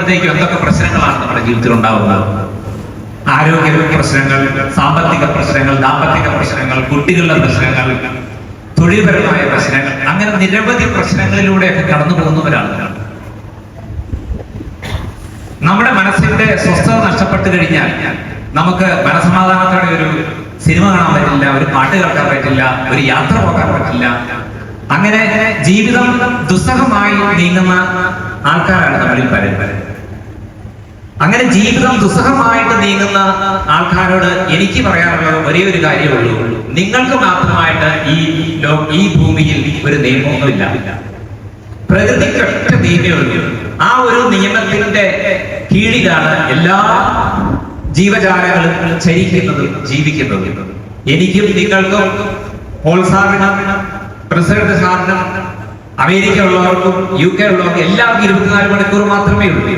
നോക്കുമ്പോഴത്തേക്കും എന്തൊക്കെ പ്രശ്നങ്ങളാണ് നമ്മുടെ ജീവിതത്തിൽ ഉണ്ടാവുന്നത്. ആരോഗ്യ പ്രശ്നങ്ങൾ, സാമ്പത്തിക പ്രശ്നങ്ങൾ, ദാമ്പത്തിക പ്രശ്നങ്ങൾ, കുട്ടികളുടെ പ്രശ്നങ്ങൾ, തൊഴിൽപരമായ പ്രശ്നങ്ങൾ, അങ്ങനെ നിരവധി പ്രശ്നങ്ങളിലൂടെയൊക്കെ കടന്നു പോകുന്നവരാണ്. നമ്മുടെ മനസ്സിന്റെ സ്വസ്ഥത നഷ്ടപ്പെട്ടു കഴിഞ്ഞാൽ നമുക്ക് മനസമാധാനത്തോടെ ഒരു സിനിമ കാണാൻ പറ്റില്ല, ഒരു പാട്ട് കേൾക്കാൻ പറ്റില്ല, ഒരു യാത്ര പോകാൻ പറ്റില്ല. അങ്ങനെ ജീവിതം ദുസ്സഹമായി നീങ്ങുന്ന ആൾക്കാരാണ് നമ്മളിൽ പലരും. അങ്ങനെ ജീവിതം ദുസ്സഹമായിട്ട് നീങ്ങുന്ന ആൾക്കാരോട് എനിക്ക് പറയാനുള്ളത് ഒരേ ഒരു കാര്യമുള്ളൂ: നിങ്ങൾക്ക് മാത്രമായിട്ട് ഈ ഭൂമിയിൽ ഒരു നിയമമൊന്നുമില്ല. പ്രകൃതിക്ക് ഒറ്റ നിയമമേ ഉള്ളൂ. ആ ഒരു നിയമത്തിന്റെ കീഴിലാണ് എല്ലാ ജീവജാലങ്ങളും ചരിക്കുന്നതും ജീവിക്കുന്നതും. എനിക്കും നിങ്ങൾക്കും, പോൾ സാറിനും പ്രസിഡന്റ് സാറിനും, അമേരിക്ക ഉള്ളവർക്കും UK ഉള്ളവർക്കും എല്ലാവർക്കും 24 മണിക്കൂർ മാത്രമേ ഉള്ളൂ.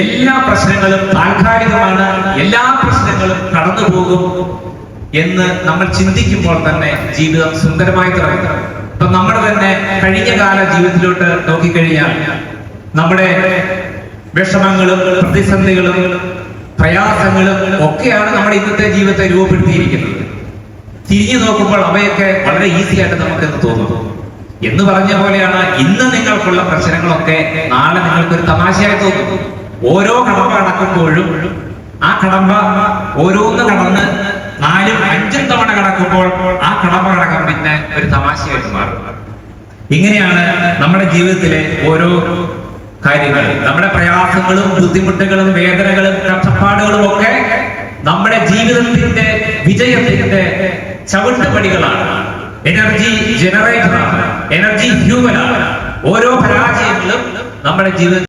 എല്ലാ പ്രശ്നങ്ങളും താൽക്കാലികമാണ്, എല്ലാ പ്രശ്നങ്ങളും കടന്നു പോകും എന്ന് നമ്മൾ ചിന്തിക്കുമ്പോൾ തന്നെ ജീവിതം സുന്ദരമായി തുടങ്ങും. ഇപ്പൊ നമ്മുടെ തന്നെ കഴിഞ്ഞ കാല ജീവിതത്തിലോട്ട് നോക്കിക്കഴിഞ്ഞാൽ നമ്മുടെ വിഷമങ്ങളും പ്രതിസന്ധികളും പ്രയാസങ്ങളും ഒക്കെയാണ് നമ്മുടെ ഇന്നത്തെ ജീവിതത്തെ രൂപപ്പെടുത്തിയിരിക്കുന്നത്. തിരിഞ്ഞു നോക്കുമ്പോൾ അവയൊക്കെ വളരെ ഈസി ആയിട്ട് നമുക്കെന്ന് തോന്നുന്നു. എന്ന് പറഞ്ഞ പോലെയാണ് ഇന്ന് നിങ്ങൾക്കുള്ള പ്രശ്നങ്ങളൊക്കെ നാളെ നിങ്ങൾക്കൊരു തമാശയായി തോന്നും. ഓരോ കടമ്പ കടക്കുമ്പോഴും ആ കടമ്പ ഓരോന്ന് കടന്ന് 4ഉം 5ഉം തവണ കടക്കുമ്പോൾ ആ കടമ്പ കടക്കാൻ പിന്നെ ഒരു തമാശയായിട്ട് മാറും. ഇങ്ങനെയാണ് നമ്മുടെ ജീവിതത്തിലെ ഓരോ കാര്യങ്ങൾ. നമ്മുടെ പ്രയാസങ്ങളും ബുദ്ധിമുട്ടുകളും വേദനകളും കഷ്ടപ്പാടുകളും ഒക്കെ നമ്മുടെ ജീവിതത്തിന്റെ വിജയത്തിന്റെ ചവിട്ടുപടികളാണ്. Energy ജനറേറ്ററാണ്, energy ഹ്യൂമനാണ്. ഓരോ പരാജയങ്ങളും നമ്മുടെ ജീവിതത്തിൽ